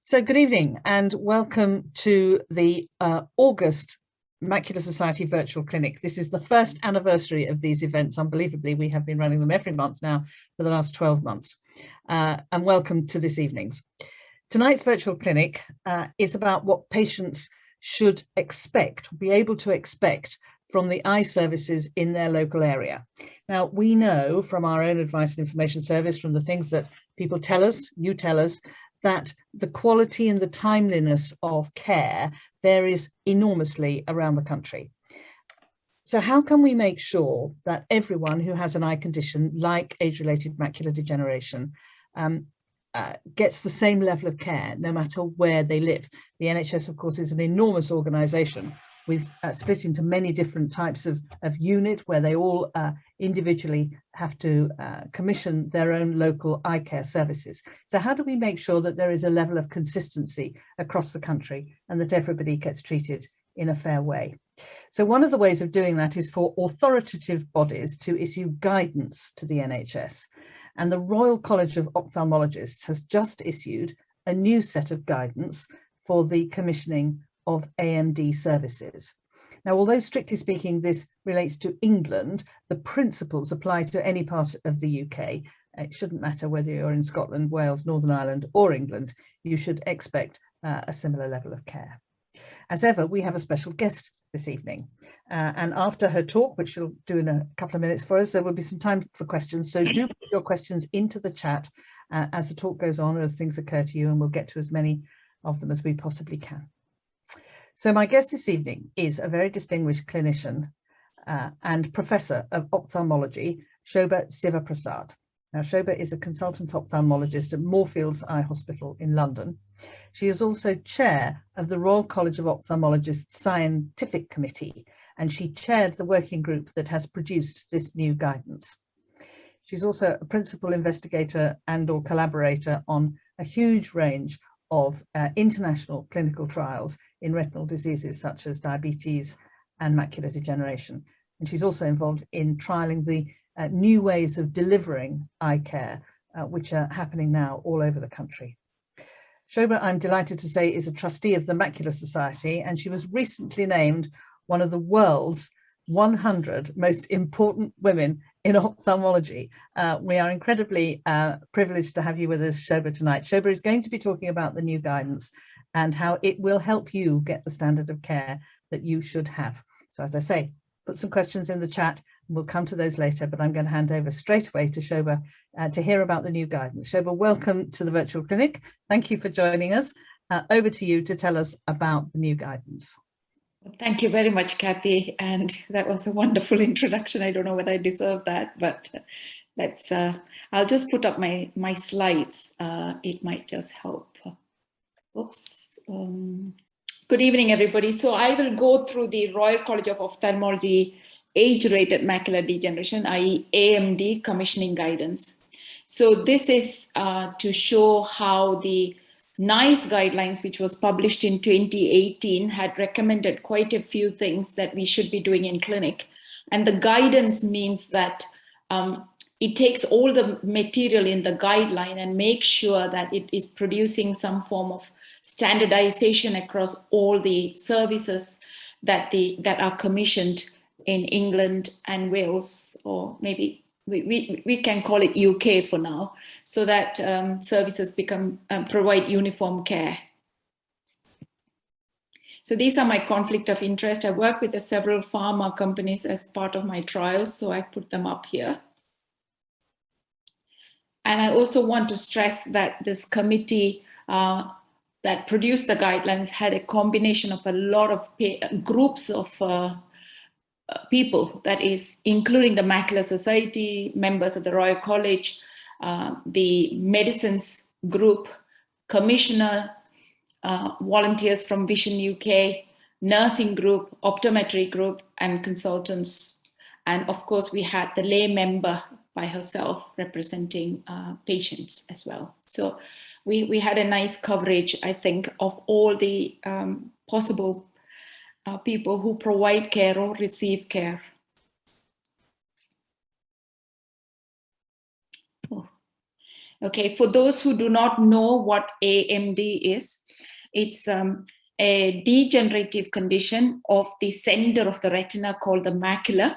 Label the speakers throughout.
Speaker 1: So good evening and welcome to the August Macular Society Virtual Clinic. This is the first anniversary of these events. Unbelievably, we have been running them every month now for the last 12 months. And welcome to this evening's. Tonight's virtual clinic is about what patients should expect, be able to expect from the eye services in their local area. Now, we know from our own advice and information service, from the things that people tell us, you tell us, that the quality and the timeliness of care varies enormously around the country. So how can we make sure that everyone who has an eye condition like age-related macular degeneration gets the same level of care no matter where they live? The NHS, of course, is an enormous organisation with split into many different types of unit where they all individually have to commission their own local eye care services. So how do we make sure that there is a level of consistency across the country and that everybody gets treated in a fair way? So one of the ways of doing that is for authoritative bodies to issue guidance to the NHS. And the Royal College of Ophthalmologists has just issued a new set of guidance for the commissioning of AMD services. Now, although strictly speaking, this relates to England, the principles apply to any part of the UK. It shouldn't matter whether you're in Scotland, Wales, Northern Ireland or England, you should expect a similar level of care. As ever, we have a special guest this evening. And after her talk, which she'll do in a couple of minutes for us, there will be some time for questions. So do put your questions into the chat as the talk goes on or as things occur to you, and we'll get to as many of them as we possibly can. So my guest this evening is a very distinguished clinician and professor of ophthalmology, Sobha Sivaprasad. Now, Sobha is a consultant ophthalmologist at Moorfields Eye Hospital in London. She is also chair of the Royal College of Ophthalmologists Scientific Committee, and she chaired the working group that has produced this new guidance. She's also a principal investigator and or collaborator on a huge range of international clinical trials in retinal diseases such as diabetes and macular degeneration. And she's also involved in trialing the new ways of delivering eye care, which are happening now all over the country. Sobha, I'm delighted to say, is a trustee of the Macular Society, and she was recently named one of the world's 100 most important women in ophthalmology. We are incredibly privileged to have you with us, Sobha, tonight. Sobha is going to be talking about the new guidance and how it will help you get the standard of care that you should have. So as I say, put some questions in the chat and we'll come to those later, but I'm going to hand over straight away to Sobha to hear about the new guidance. Sobha, welcome to the virtual clinic. Thank you for joining us. Over to you to tell us about the new guidance.
Speaker 2: Thank you very much, Kathy. And that was a wonderful introduction. I don't know whether I deserve that, but let's, I'll just put up my slides. It might just help. Oops. Good evening, everybody. So I will go through the Royal College of Ophthalmology Age-Related Macular Degeneration, i.e. AMD commissioning guidance. So this is to show how the NICE guidelines, which was published in 2018, had recommended quite a few things that we should be doing in clinic. And the guidance means that it takes all the material in the guideline and makes sure that it is producing some form of standardization across all the services that are commissioned in England and Wales, or maybe we can call it UK for now, so that services provide uniform care. So these are my conflict of interest. I work with several pharma companies as part of my trials, so I put them up here. And I also want to stress that this committee that produced the guidelines had a combination of a lot of groups of people, that is, including the Macular Society, members of the Royal College, the medicines group, commissioner, volunteers from Vision UK, nursing group, optometry group, and consultants. And of course, we had the lay member by herself representing patients as well. So we had a nice coverage, I think, of all the possible people who provide care or receive care. Okay, for those who do not know what AMD is, it's a degenerative condition of the center of the retina called the macula,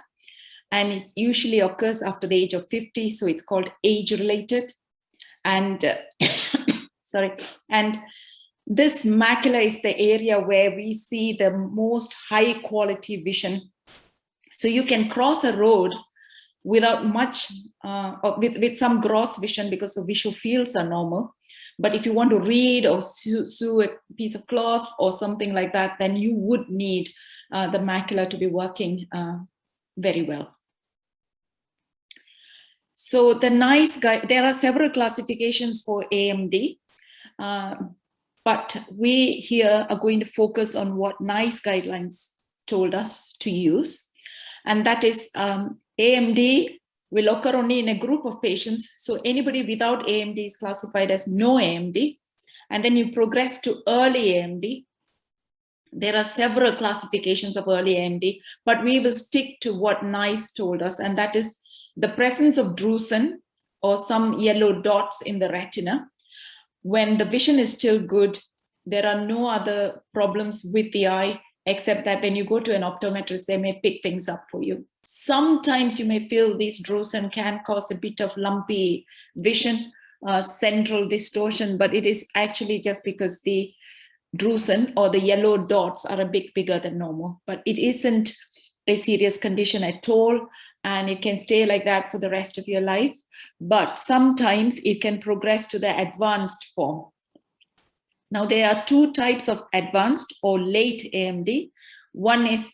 Speaker 2: and it usually occurs after the age of 50, so it's called age-related. And sorry, and this macula is the area where we see the most high quality vision. So you can cross a road without much, with some gross vision because the visual fields are normal. But if you want to read or sew a piece of cloth or something like that, then you would need the macula to be working very well. So the NICE guide, there are several classifications for AMD, but we here are going to focus on what NICE guidelines told us to use. And that is AMD will occur only in a group of patients. So anybody without AMD is classified as no AMD. And then you progress to early AMD. There are several classifications of early AMD, but we will stick to what NICE told us, and that is the presence of drusen or some yellow dots in the retina. When the vision is still good, there are no other problems with the eye, except that when you go to an optometrist, they may pick things up for you. Sometimes you may feel these drusen can cause a bit of lumpy vision, central distortion, but it is actually just because the drusen or the yellow dots are a bit bigger than normal, but it isn't a serious condition at all, and it can stay like that for the rest of your life. But sometimes it can progress to the advanced form. Now, there are two types of advanced or late AMD. One is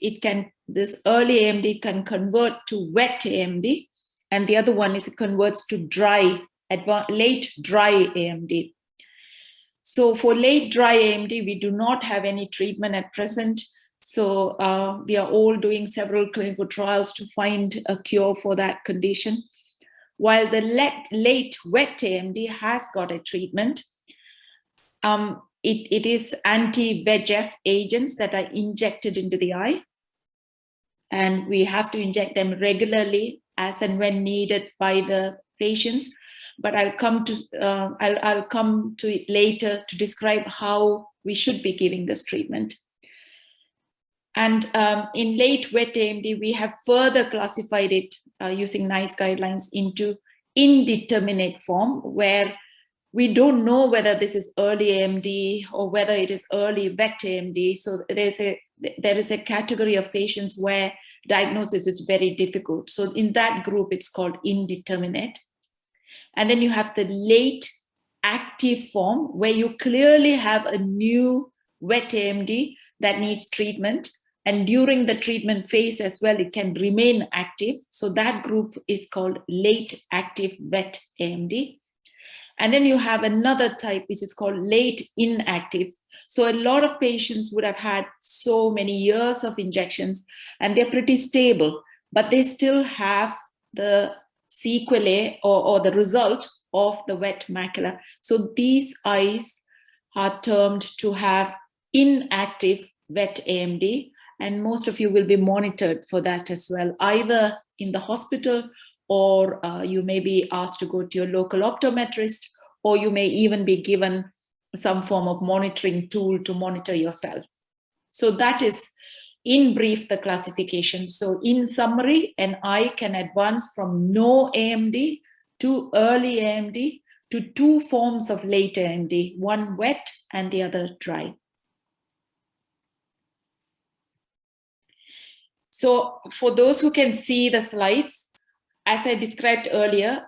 Speaker 2: this early AMD can convert to wet AMD, and the other one is it converts to late dry AMD. So for late dry AMD, we do not have any treatment at present. So we are all doing several clinical trials to find a cure for that condition. While the late wet AMD has got a treatment, it is anti-VEGF agents that are injected into the eye. And we have to inject them regularly as and when needed by the patients. But I'll come to it later to describe how we should be giving this treatment. And in late wet AMD, we have further classified it using NICE guidelines into indeterminate form, where we don't know whether this is early AMD or whether it is early wet AMD. So there is a category of patients where diagnosis is very difficult. So in that group, it's called indeterminate. And then you have the late active form, where you clearly have a new wet AMD that needs treatment. And during the treatment phase as well, it can remain active. So that group is called late active wet AMD. And then you have another type, which is called late inactive. So a lot of patients would have had so many years of injections and they're pretty stable, but they still have the sequelae or the result of the wet macula. So these eyes are termed to have inactive wet AMD, and most of you will be monitored for that as well, either in the hospital or you may be asked to go to your local optometrist, or you may even be given some form of monitoring tool to monitor yourself. So that is, in brief, the classification. So in summary, an eye can advance from no AMD to early AMD to two forms of late AMD, one wet and the other dry. So for those who can see the slides, as I described earlier,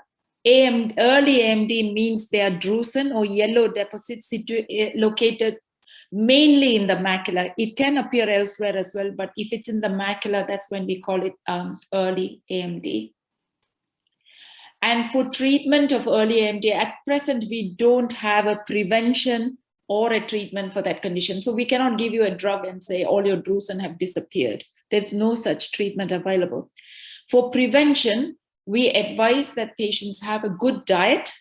Speaker 2: early AMD means they are drusen or yellow deposits located mainly in the macula. It can appear elsewhere as well, but if it's in the macula, that's when we call it early AMD. And for treatment of early AMD, at present, we don't have a prevention or a treatment for that condition. So we cannot give you a drug and say all your drusen have disappeared. There's no such treatment available. For prevention, we advise that patients have a good diet.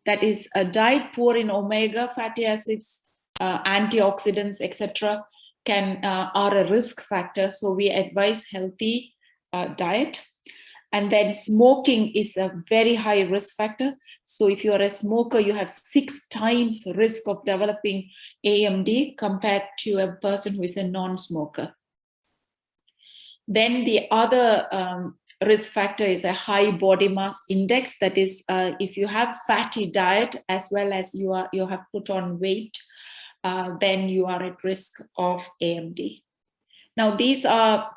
Speaker 2: That is a diet poor in omega fatty acids, antioxidants, etc., are a risk factor. So we advise healthy diet. And then smoking is a very high risk factor. So if you're a smoker, you have 6 times risk of developing AMD compared to a person who is a non-smoker. Then the other risk factor is a high body mass index. That is, if you have fatty diet as well as you have put on weight, then you are at risk of AMD. Now, these are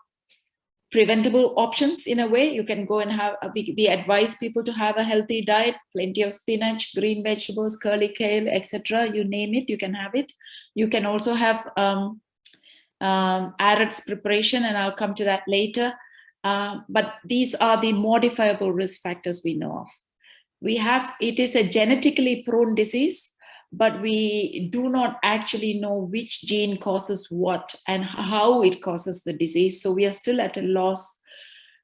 Speaker 2: preventable options in a way. You can go and have, we advise people to have a healthy diet, plenty of spinach, green vegetables, curly kale, etc. You name it, you can have it. You can also have AREDS preparation, and I'll come to that later. But these are the modifiable risk factors we know of. It is a genetically prone disease, but we do not actually know which gene causes what and how it causes the disease. So we are still at a loss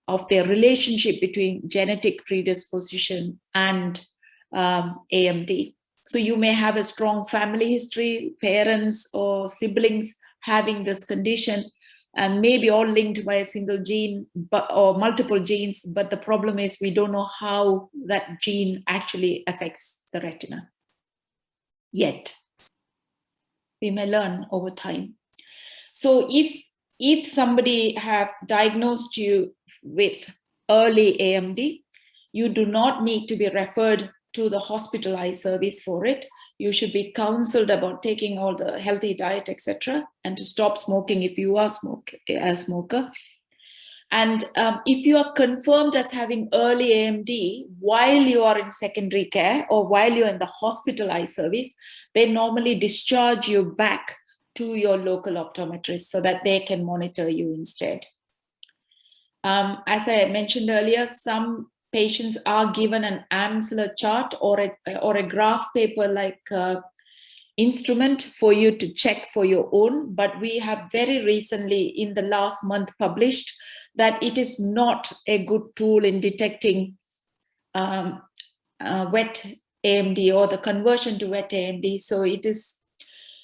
Speaker 2: of the relationship between genetic predisposition and AMD. So you may have a strong family history, parents or siblings having this condition, and maybe all linked by a single gene or multiple genes, but the problem is we don't know how that gene actually affects the retina yet. We may learn over time. So if somebody have diagnosed you with early AMD, you do not need to be referred to the hospitalized service for it. You should be counseled about taking all the healthy diet, etc., and to stop smoking if you are a smoker. And if you are confirmed as having early AMD while you are in secondary care or while you're in the hospitalized service, they normally discharge you back to your local optometrist so that they can monitor you instead. As I mentioned earlier, some patients are given an Amsler chart or a graph paper like instrument for you to check for your own, but we have very recently in the last month published that it is not a good tool in detecting wet AMD or the conversion to wet AMD. So it is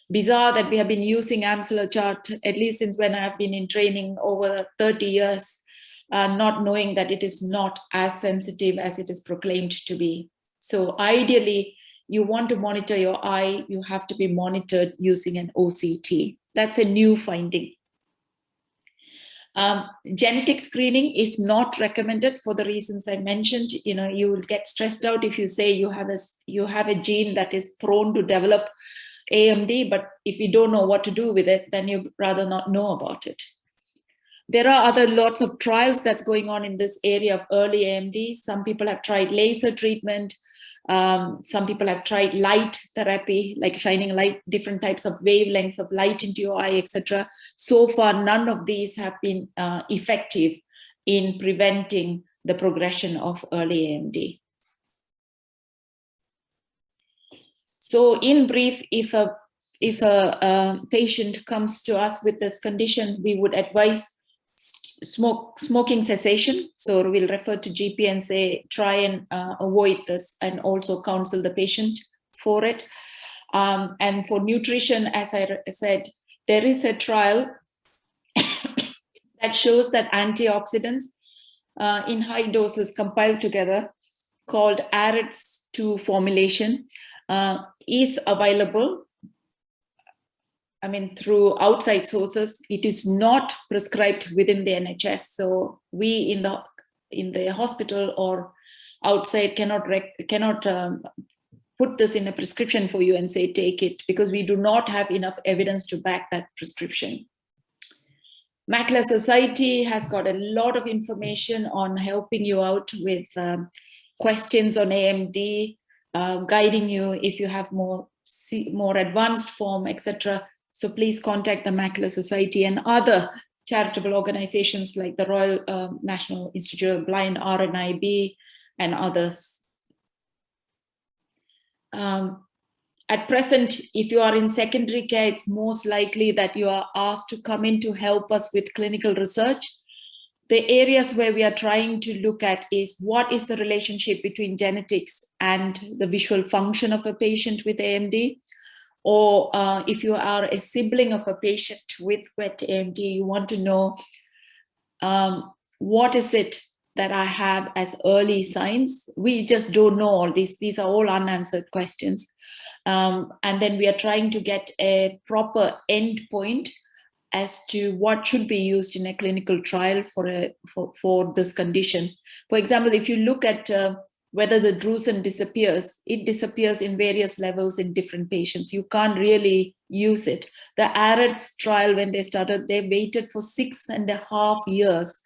Speaker 2: bizarre that we have been using Amsler chart, at least since when I have been in training over 30 years, not knowing that it is not as sensitive as it is proclaimed to be. So ideally, you want to monitor your eye, you have to be monitored using an OCT. That's a new finding. Genetic screening is not recommended for the reasons I mentioned. You will get stressed out if you say you have a gene that is prone to develop AMD, but if you don't know what to do with it, then you'd rather not know about it. There are lots of trials that's going on in this area of early AMD. Some people have tried laser treatment. Some people have tried light therapy, like shining light, different types of wavelengths of light into your eye, etc. So far, none of these have been effective in preventing the progression of early AMD. So in brief, if a patient comes to us with this condition, we would advise smoking cessation. So we'll refer to GP and say, try and avoid this, and also counsel the patient for it. And for nutrition, as I said, there is a trial that shows that antioxidants in high doses compiled together, called AREDS2 formulation, is available. I mean, through outside sources. It is not prescribed within the NHS. So we in the hospital or outside cannot put this in a prescription for you and say, take it, because we do not have enough evidence to back that prescription. Macular Society has got a lot of information on helping you out with questions on AMD, guiding you if you have more advanced form, etc. So please contact the Macular Society and other charitable organizations like the Royal National Institute of Blind, RNIB, and others. At present, if you are in secondary care, it's most likely that you are asked to come in to help us with clinical research. The areas where we are trying to look at is what is the relationship between genetics and the visual function of a patient with AMD. Or if you are a sibling of a patient with wet AMD, you want to know what is it that I have as early signs. We just don't know all these. These are all unanswered questions. And then we are trying to get a proper endpoint as to what should be used in a clinical trial for this condition. For example, if you look at whether the drusen disappears, it disappears in various levels in different patients. You can't really use it. The AREDS trial, when they started, they waited for 6.5 years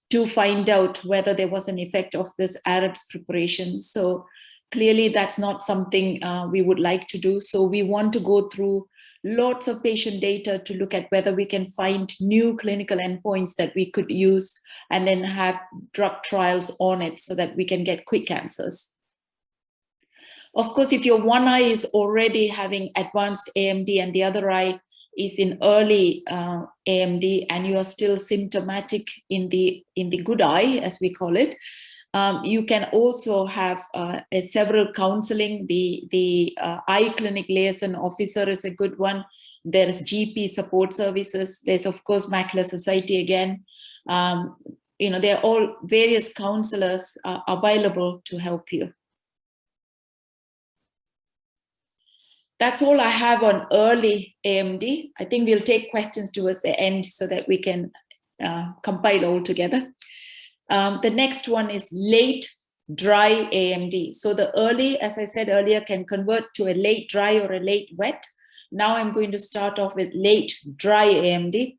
Speaker 2: to find out whether there was an effect of this AREDS preparation. So clearly that's not something we would like to do. So we want to go through lots of patient data to look at whether we can find new clinical endpoints that we could use and then have drug trials on it so that we can get quick answers. Of course, if your one eye is already having advanced AMD and the other eye is in early AMD and you are still symptomatic in the good eye, as we call it, you can also have several counseling. The eye clinic liaison officer is a good one. There is GP support services. There's of course Macular Society again. There are all various counselors available to help you. That's all I have on early AMD. I think we'll take questions towards the end so that we can compile all together. The next one is late dry AMD. So the early, as I said earlier, can convert to a late dry or a late wet. Now I'm going to start off with late dry AMD.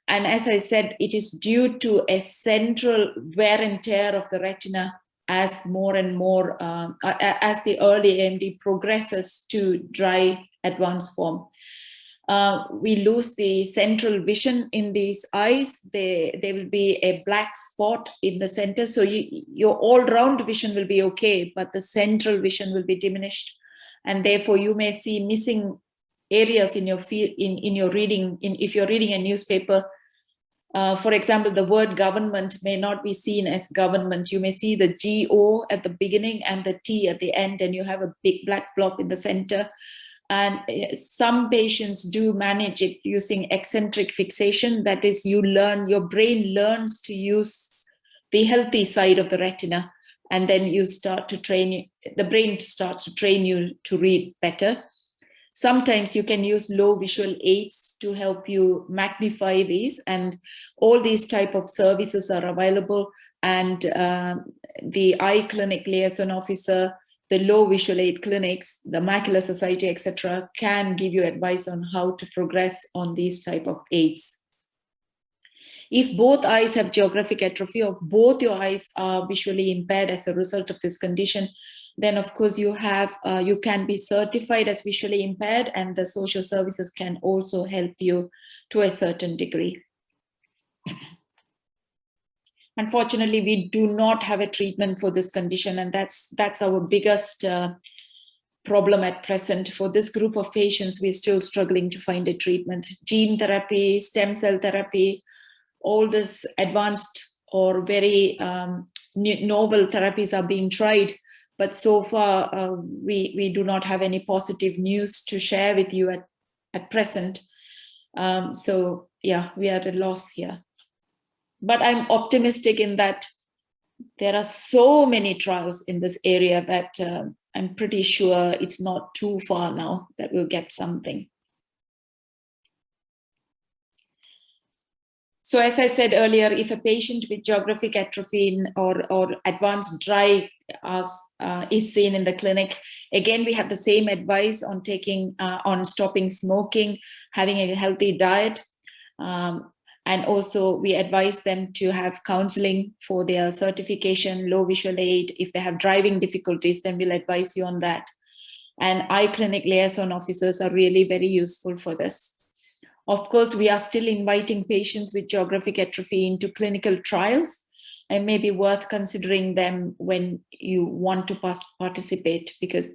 Speaker 2: And as I said, it is due to a central wear and tear of the retina as more and more, as the early AMD progresses to dry advanced form. We lose the central vision in these eyes. There will be a black spot in the center. So your all-round vision will be okay, but the central vision will be diminished. And therefore you may see missing areas in your field, in your reading. If you're reading a newspaper, for example, the word government may not be seen as government. You may see the G-O at the beginning and the T at the end, and you have a big black blob in the center. And some patients do manage it using eccentric fixation. That is, your brain learns to use the healthy side of the retina, and then you start to train, the brain starts to train you to read better. Sometimes you can use low visual aids to help you magnify these, and all these type of services are available. And the eye clinic liaison officer, the low visual aid clinics, the Macular Society, etc., can give you advice on how to progress on these type of aids. If both eyes have geographic atrophy, or both your eyes are visually impaired as a result of this condition, then of course you can be certified as visually impaired, and the social services can also help you to a certain degree. Unfortunately, we do not have a treatment for this condition, and that's our biggest problem at present. For this group of patients, we're still struggling to find a treatment. Gene therapy, stem cell therapy, all this advanced or very novel therapies are being tried, but so far we do not have any positive news to share with you at present. So yeah, we are at a loss here. But I'm optimistic in that there are so many trials in this area that I'm pretty sure it's not too far now that we'll get something. So as I said earlier, if a patient with geographic atrophy or advanced dry is seen in the clinic, again, we have the same advice on on stopping smoking, having a healthy diet. And also we advise them to have counseling for their certification, low visual aid. If they have driving difficulties, then we'll advise you on that. And eye clinic liaison officers are really very useful for this. Of course, we are still inviting patients with geographic atrophy into clinical trials, and may be worth considering them when you want to participate, because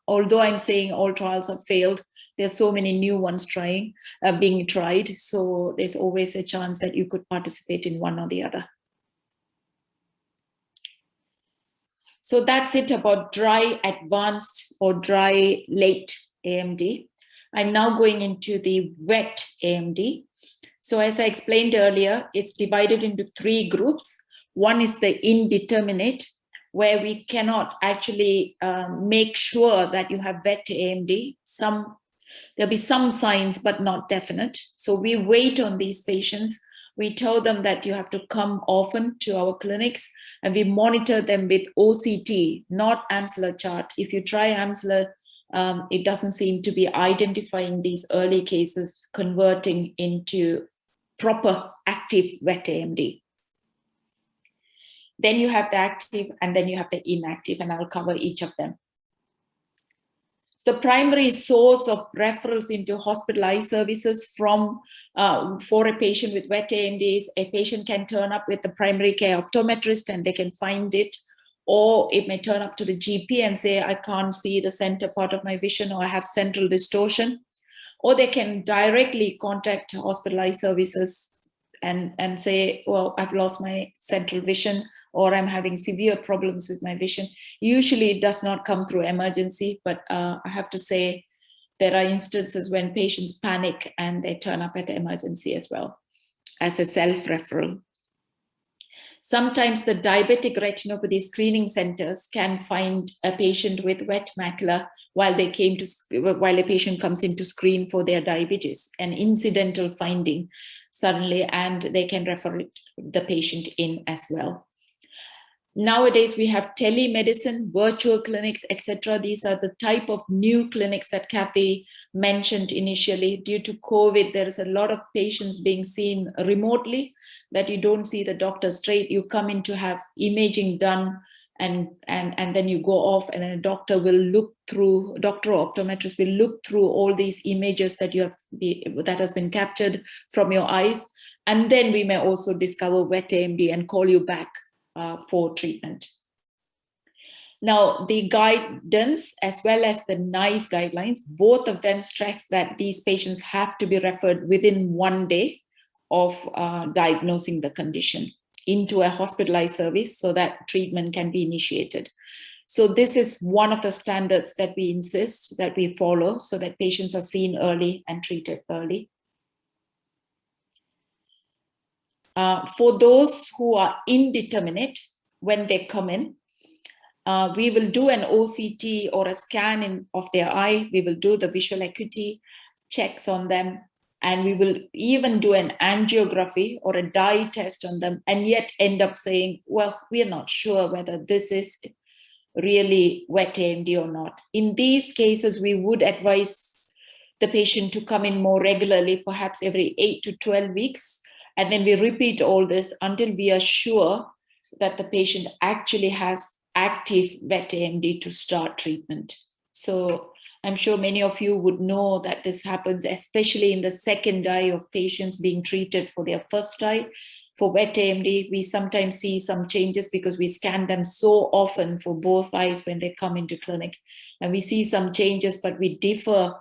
Speaker 2: although I'm saying all trials have failed, there's so many new ones being tried. So there's always a chance that you could participate in one or the other. So that's it about dry advanced or dry late AMD. I'm now going into the wet AMD. So as I explained earlier, it's divided into 3 groups. One is the indeterminate, where we cannot actually make sure that you have wet AMD. There'll be some signs, but not definite. So we wait on these patients. We tell them that you have to come often to our clinics, and we monitor them with OCT, not Amsler chart. If you try Amsler, it doesn't seem to be identifying these early cases converting into proper active wet AMD. Then you have the active, and then you have the inactive, and I'll cover each of them. The primary source of referrals into hospitalized services for a patient with wet AMD is a patient can turn up with the primary care optometrist and they can find it, or it may turn up to the GP and say, I can't see the center part of my vision, or I have central distortion, or they can directly contact hospitalized services and say, well, I've lost my central vision, or I'm having severe problems with my vision. Usually it does not come through emergency, but I have to say there are instances when patients panic and they turn up at the emergency as well as a self-referral. Sometimes the diabetic retinopathy screening centers can find a patient with wet macula while a patient comes in to screen for their diabetes, an incidental finding suddenly, and they can refer the patient in as well. Nowadays, we have telemedicine, virtual clinics, etc. These are the type of new clinics that Kathy mentioned initially. Due to COVID, there is a lot of patients being seen remotely that you don't see the doctor straight. You come in to have imaging done, and then you go off, and then a doctor will look through, doctor or optometrist will look through all these images that that has been captured from your eyes. And then we may also discover wet AMD and call you back for treatment. Now, the guidance as well as the NICE guidelines, both of them stress that these patients have to be referred within 1 day of diagnosing the condition into a hospitalized service so that treatment can be initiated. So this is one of the standards that we insist that we follow so that patients are seen early and treated early. For those who are indeterminate when they come in, we will do an OCT or a scan of their eye. We will do the visual acuity checks on them, and we will even do an angiography or a dye test on them, and yet end up saying, well, we are not sure whether this is really wet AMD or not. In these cases, we would advise the patient to come in more regularly, perhaps every 8 to 12 weeks. And then we repeat all this until we are sure that the patient actually has active wet AMD to start treatment. So I'm sure many of you would know that this happens, especially in the second eye of patients being treated for their first eye. For wet AMD, we sometimes see some changes because we scan them so often for both eyes when they come into clinic. And we see some changes, but we defer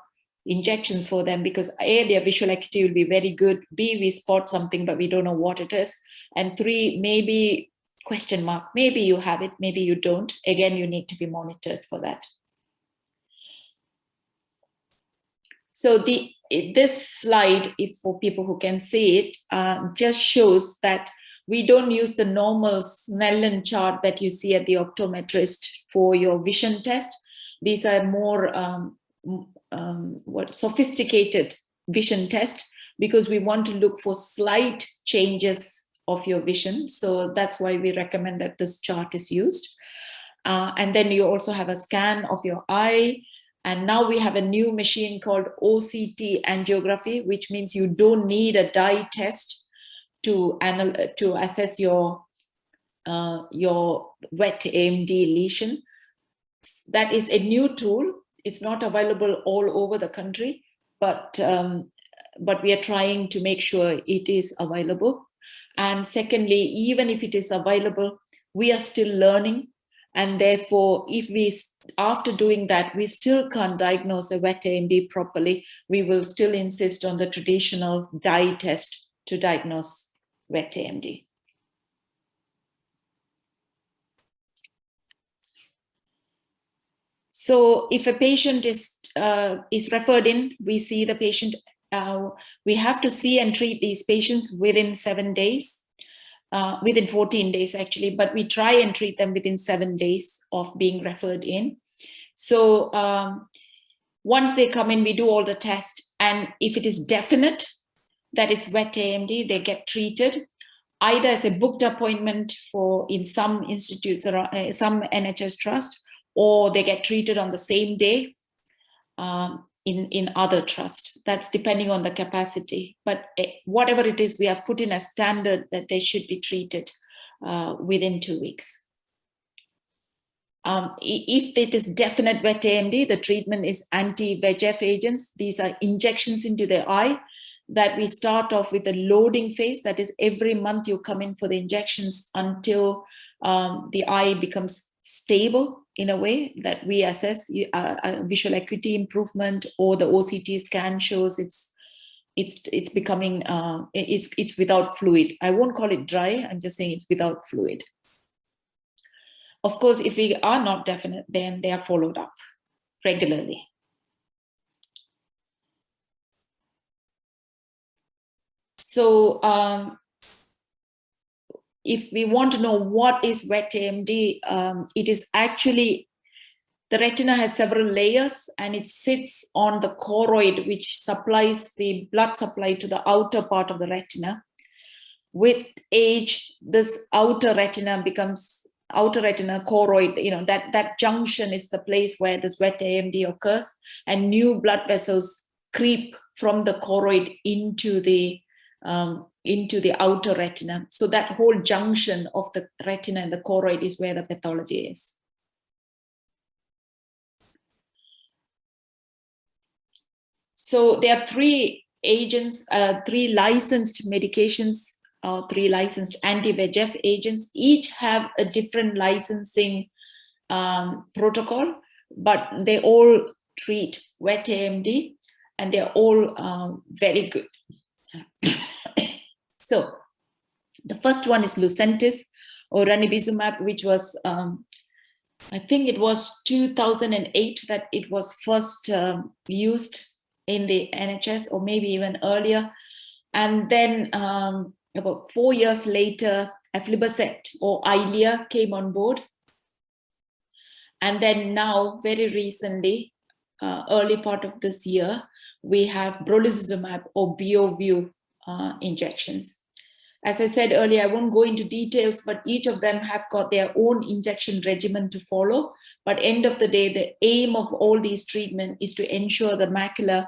Speaker 2: injections for them because A, their visual acuity will be very good, B, we spot something but we don't know what it is, and 3, maybe question mark, maybe you have it, maybe you don't. Again, you need to be monitored for that. So this slide, if for people who can see it, just shows that we don't use the normal Snellen chart that you see at the optometrist for your vision test. These are more sophisticated vision test because we want to look for slight changes of your vision. So that's why we recommend that this chart is used. And then you also have a scan of your eye. And now we have a new machine called OCT angiography, which means you don't need a dye test to assess your wet AMD lesion. That is a new tool. It's not available all over the country, but we are trying to make sure it is available. And secondly, even if it is available, we are still learning. And therefore, after doing that, we still can't diagnose a wet AMD properly, we will still insist on the traditional dye test to diagnose wet AMD. So if a patient is referred in, we see the patient, we have to see and treat these patients within 7 days. within 14 days actually, but we try and treat them within 7 days of being referred in. So once they come in, we do all the tests, and if it is definite that it's wet AMD, they get treated either as a booked appointment in some institutes or some NHS trust, or they get treated on the same day in other trust. That's depending on the capacity. But whatever it is, we have put in a standard that they should be treated within 2 weeks. If it is definite wet AMD, the treatment is anti-VEGF agents. These are injections into the eye that we start off with the loading phase. That is, every month you come in for the injections until the eye becomes stable in a way that we assess visual acuity improvement, or the OCT scan shows it's becoming it's without fluid. I won't call it dry, I'm just saying it's without fluid. Of course, if we are not definite, then they are followed up regularly. So if we want to know what is wet AMD, it is actually, the retina has several layers and it sits on the choroid, which supplies the blood supply to the outer part of the retina. With age, this outer retina choroid, that junction is the place where this wet AMD occurs, and new blood vessels creep from the choroid into the outer retina. So that whole junction of the retina and the choroid is where the pathology is. So there are 3 agents, 3 licensed medications, 3 licensed anti-VEGF agents. Each have a different licensing protocol, but they all treat wet AMD, and they're all very good. So the first one is Lucentis or ranibizumab, which was, I think it was 2008 that it was first used in the NHS, or maybe even earlier. And then about 4 years later, aflibercept or Eylea came on board. And then now, very recently, early part of this year, we have brolucizumab or Beovu injections. As I said earlier, I won't go into details, but each of them have got their own injection regimen to follow. But end of the day, the aim of all these treatments is to ensure the macula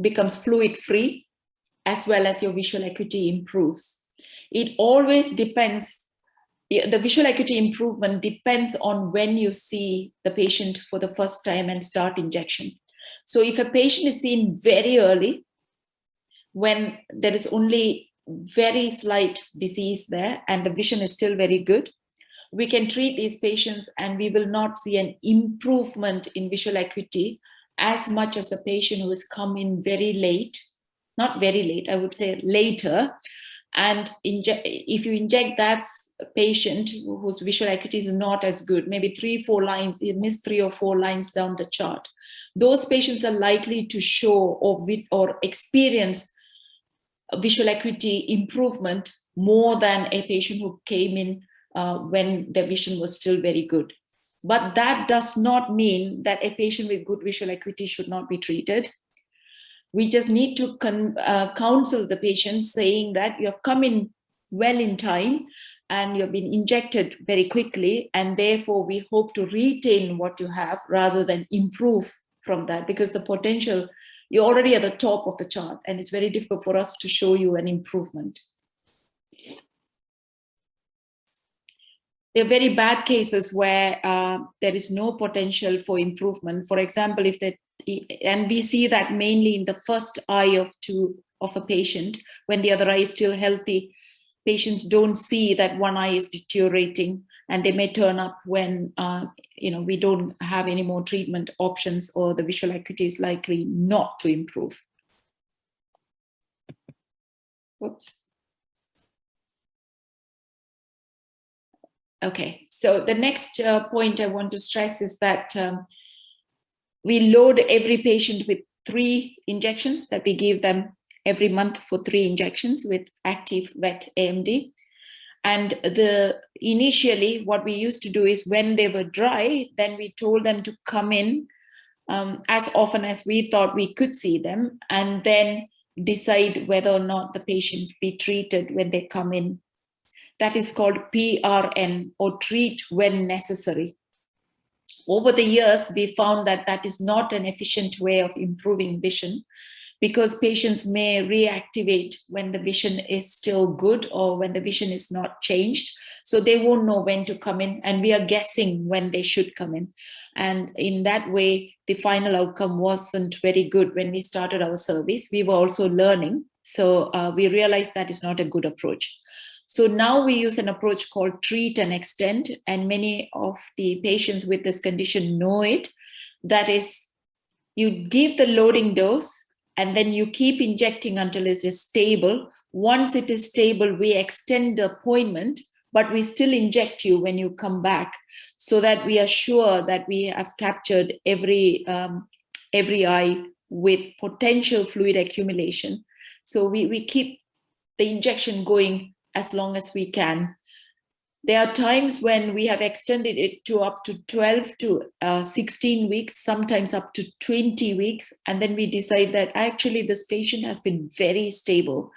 Speaker 2: becomes fluid-free, as well as your visual acuity improves. It always depends, the visual acuity improvement depends on when you see the patient for the first time and start injection. So if a patient is seen very early, when there is only very slight disease there and the vision is still very good, we can treat these patients and we will not see an improvement in visual acuity as much as a patient who has come in very late, not very late, I would say later. And if you inject that patient whose visual acuity is not as good, maybe 3-4 lines, you miss 3 or 4 lines down the chart, those patients are likely to show or experience visual acuity improvement more than a patient who came in when their vision was still very good. But that does not mean that a patient with good visual acuity should not be treated. We just need to counsel the patient, saying that you have come in well in time and you have been injected very quickly, and therefore we hope to retain what you have rather than improve from that, because the potential, you're already at the top of the chart and it's very difficult for us to show you an improvement. There are very bad cases where there is no potential for improvement. For example, and we see that mainly in the first eye of a patient, when the other eye is still healthy, patients don't see that one eye is deteriorating, and they may turn up when we don't have any more treatment options, or the visual acuity is likely not to improve. Whoops. Okay, so the next point I want to stress is that we load every patient with 3 injections that we give them every month for 3 injections with active wet AMD. And initially what we used to do is when they were dry, then we told them to come in as often as we thought we could see them, and then decide whether or not the patient be treated when they come in. That is called PRN, or treat when necessary. Over the years, we found that that is not an efficient way of improving vision, because patients may reactivate when the vision is still good or when the vision is not changed. So they won't know when to come in, and we are guessing when they should come in. And in that way, the final outcome wasn't very good. When we started our service, we were also learning. So we realized that is not a good approach. So now we use an approach called treat and extend, and many of the patients with this condition know it. That is, you give the loading dose, and then you keep injecting until it is stable. Once it is stable, we extend the appointment, but we still inject you when you come back, so that we are sure that we have captured every eye with potential fluid accumulation. So we keep the injection going as long as we can. There are times when we have extended it to up to 12 to 16 weeks, sometimes up to 20 weeks. And then we decide that actually this patient has been very stable.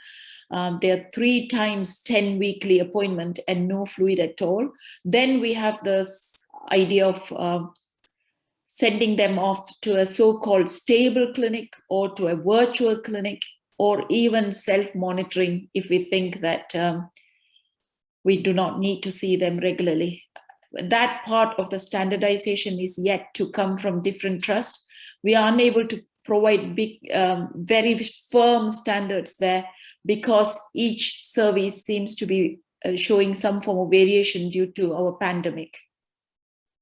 Speaker 2: There are 3 times 10 weekly appointment and no fluid at all. Then we have this idea of sending them off to a so-called stable clinic or to a virtual clinic, or even self-monitoring if we think that we do not need to see them regularly. That part of the standardization is yet to come from different trusts. We are unable to provide big, very firm standards there, because each service seems to be showing some form of variation due to our pandemic.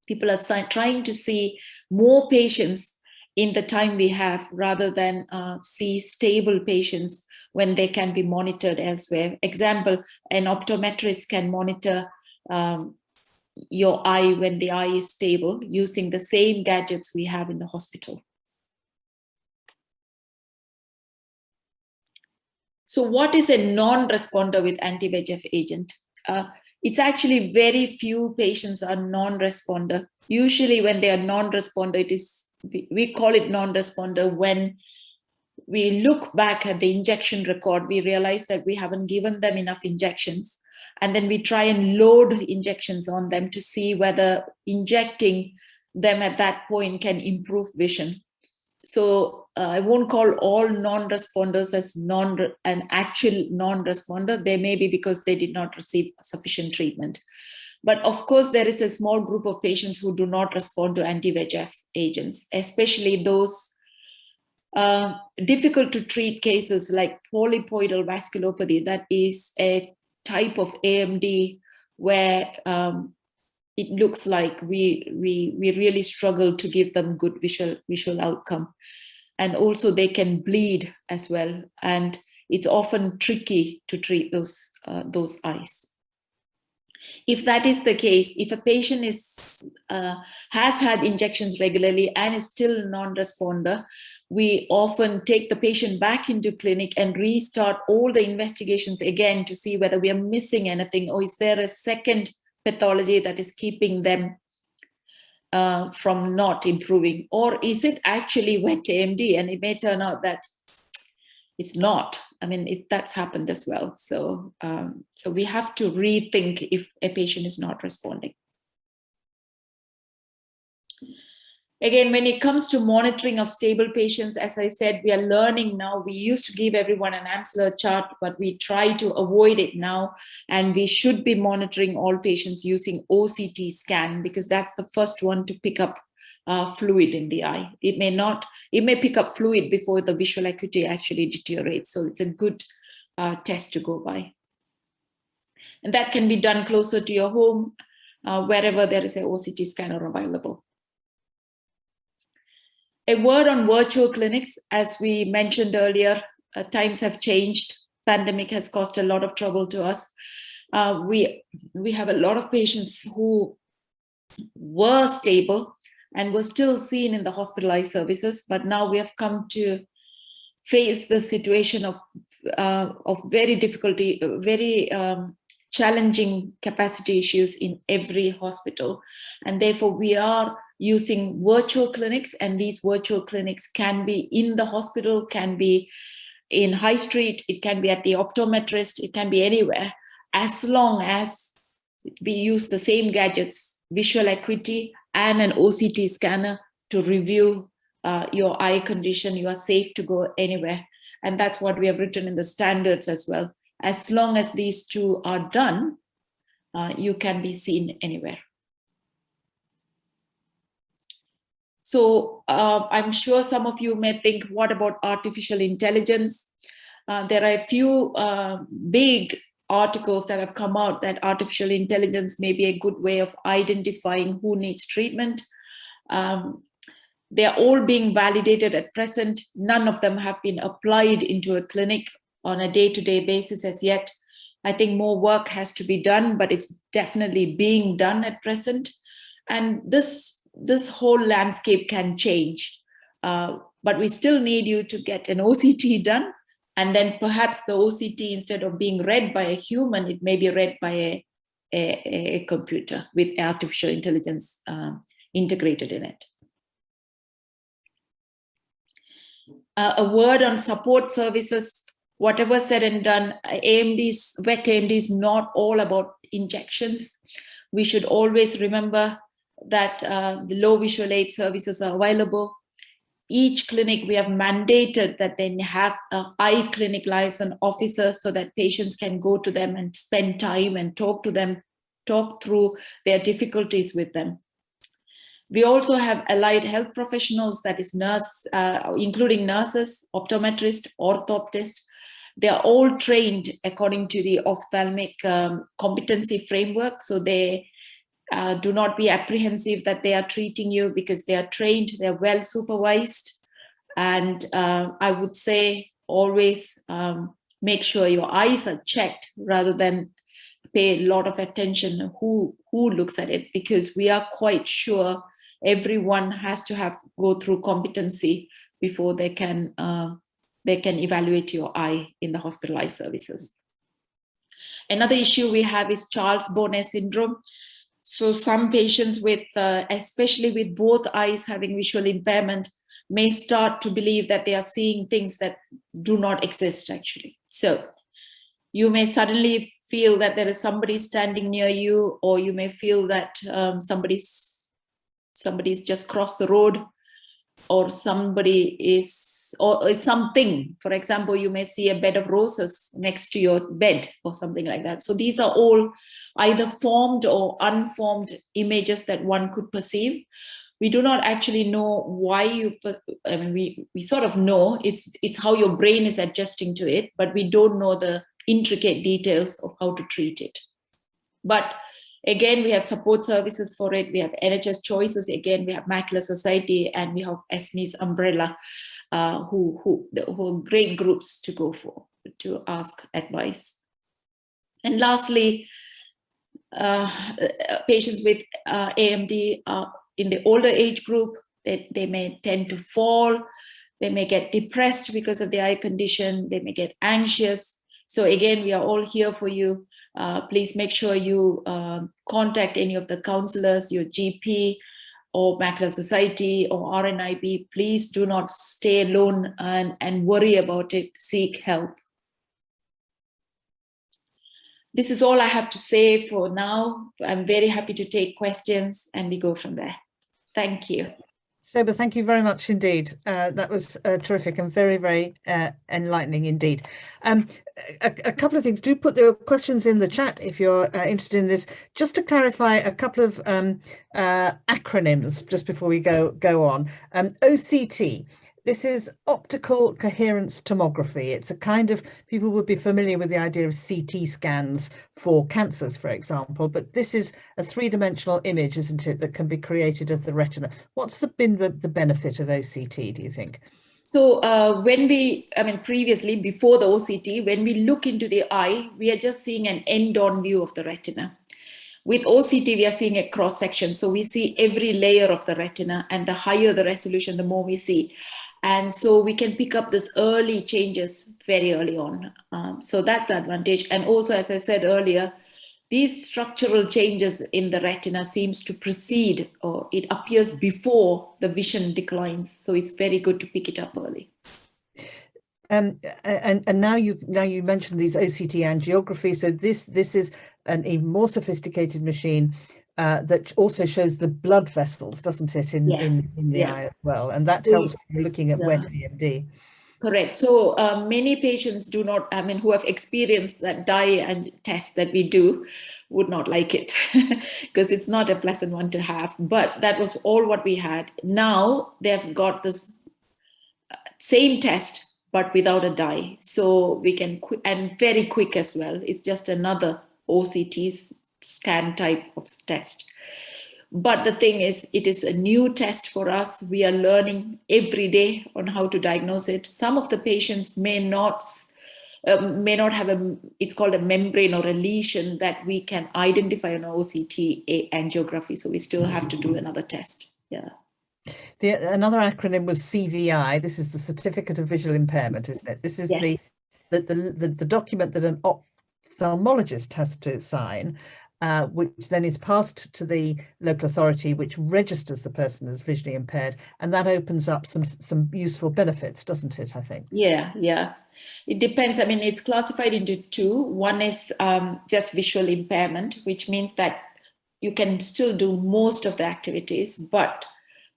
Speaker 2: People are trying to see more patients in the time we have, rather than see stable patients when they can be monitored elsewhere. Example, an optometrist can monitor your eye when the eye is stable using the same gadgets we have in the hospital. So what is a non-responder with anti-VEGF agent? It's actually very few patients are non-responder. Usually when they are non-responder, we call it non-responder when we look back at the injection record, we realize that we haven't given them enough injections. And then we try and load injections on them to see whether injecting them at that point can improve vision. So I won't call all non-responders as an actual non-responder. They may be because they did not receive sufficient treatment. But of course, there is a small group of patients who do not respond to anti-VEGF agents, especially those difficult to treat cases like polypoidal vasculopathy. That is a type of AMD where it looks like we really struggle to give them good visual outcome. And also they can bleed as well. And it's often tricky to treat those eyes. If that is the case, if a patient has had injections regularly and is still non-responder, we often take the patient back into clinic and restart all the investigations again to see whether we are missing anything, or is there a second pathology that is keeping them from not improving, or is it actually wet AMD? And it may turn out that it's not. I mean, that's happened as well. So, so we have to rethink if a patient is not responding. Again, when it comes to monitoring of stable patients, as I said, we are learning now. We used to give everyone an Amsler chart, but we try to avoid it now. And we should be monitoring all patients using OCT scan, because that's the first one to pick up fluid in the eye. It may pick up fluid before the visual acuity actually deteriorates. So it's a good test to go by. And that can be done closer to your home, wherever there is an OCT scanner available. A word on virtual clinics. As we mentioned earlier, times have changed. Pandemic has caused a lot of trouble to us. We have a lot of patients who were stable and were still seen in the hospitalized services, but now we have come to face the situation of very difficulty, very challenging capacity issues in every hospital. And therefore we are using virtual clinics, and these virtual clinics can be in the hospital, can be in high street, it can be at the optometrist, it can be anywhere, as long as we use the same gadgets, visual acuity and an OCT scanner to review your eye condition. You are safe to go anywhere. And that's what we have written in the standards as well. As long as these two are done, you can be seen anywhere. So I'm sure some of you may think, what about artificial intelligence? There are a few big articles that have come out that artificial intelligence may be a good way of identifying who needs treatment. They're all being validated at present. None of them have been applied into a clinic on a day-to-day basis as yet. I think more work has to be done, but it's definitely being done at present. And this whole landscape can change. But we still need you to get an OCT done. And then perhaps the OCT, instead of being read by a human, it may be read by a computer with artificial intelligence integrated in it. A word on support services. Whatever said and done, Wet Amd is not all about injections. We should always remember that the low visual aid services are available. Each clinic, we have mandated that they have an eye clinic liaison officer so that patients can go to them and spend time and talk to them, talk through their difficulties with them. We also have allied health professionals, that is including nurses, optometrists, orthoptists. They are all trained according to the ophthalmic competency framework. So they do not be apprehensive that they are treating you, because they are trained, they're well supervised. And I would say always make sure your eyes are checked rather than pay a lot of attention who looks at it, because we are quite sure everyone has to go through competency before they can evaluate your eye in the hospitalized services. Another issue we have is Charles Bonnet syndrome. So some patients with, especially with both eyes having visual impairment, may start to believe that they are seeing things that do not exist actually. So you may suddenly feel that there is somebody standing near you, or you may feel that somebody's just crossed the road, or it's something. For example, you may see a bed of roses next to your bed or something like that. So these are all either formed or unformed images that one could perceive. We do not actually know why we sort of know it's how your brain is adjusting to it, but we don't know the intricate details of how to treat it. But again, we have support services for it. We have NHS Choices. Again, we have Macular Society, and we have SME's Umbrella, who are great groups to go for, to ask advice. And lastly, patients with AMD in the older age group, they may tend to fall, they may get depressed because of the eye condition, they may get anxious. So again, we are all here for you. Please make sure you contact any of the counselors, your GP or Macular Society or RNIB. Please do not stay alone and worry about it. Seek help. This is all I have to say for now. I'm very happy to take questions, and we go from there. Thank you.
Speaker 1: Sobha, thank you very much indeed. That was terrific and very, very enlightening indeed. A couple of things. Do put the questions in the chat if you're interested in this. Just to clarify a couple of acronyms just before we go on. OCT. This is optical coherence tomography. It's a kind of, people would be familiar with the idea of CT scans for cancers, for example, but this is a three-dimensional image, isn't it, that can be created of the retina. What's been the benefit of OCT, do you think?
Speaker 2: So previously, before the OCT, when we look into the eye, we are just seeing an end-on view of the retina. With OCT, we are seeing a cross-section. So we see every layer of the retina, and the higher the resolution, the more we see. And so we can pick up this early changes very early on. So that's the advantage. And also, as I said earlier, these structural changes in the retina seems to precede, or it appears before the vision declines. So it's very good to pick it up early.
Speaker 1: And now you mentioned these OCT angiography. So this is an even more sophisticated machine that also shows the blood vessels, doesn't it, in the eye as well? And that helps when you're looking at wet AMD.
Speaker 2: Correct. So many patients do not, who have experienced that dye test that we do would not like it because it's not a pleasant one to have. But that was all what we had. Now they've got this same test, but without a dye. So we can, and very quick as well. It's just another OCT scan type of test. But the thing is, it is a new test for us. We are learning every day on how to diagnose it. Some of the patients may not have it's called a membrane or a lesion that we can identify on OCT angiography. So we still have to do another test. Yeah.
Speaker 1: Another acronym was CVI. This is the Certificate of Visual Impairment, isn't it? This is the document that an ophthalmologist has to sign, which then is passed to the local authority, which registers the person as visually impaired, and that opens up some useful benefits, doesn't it? I think.
Speaker 2: Yeah. It depends. It's classified into two. One is just visual impairment, which means that you can still do most of the activities, but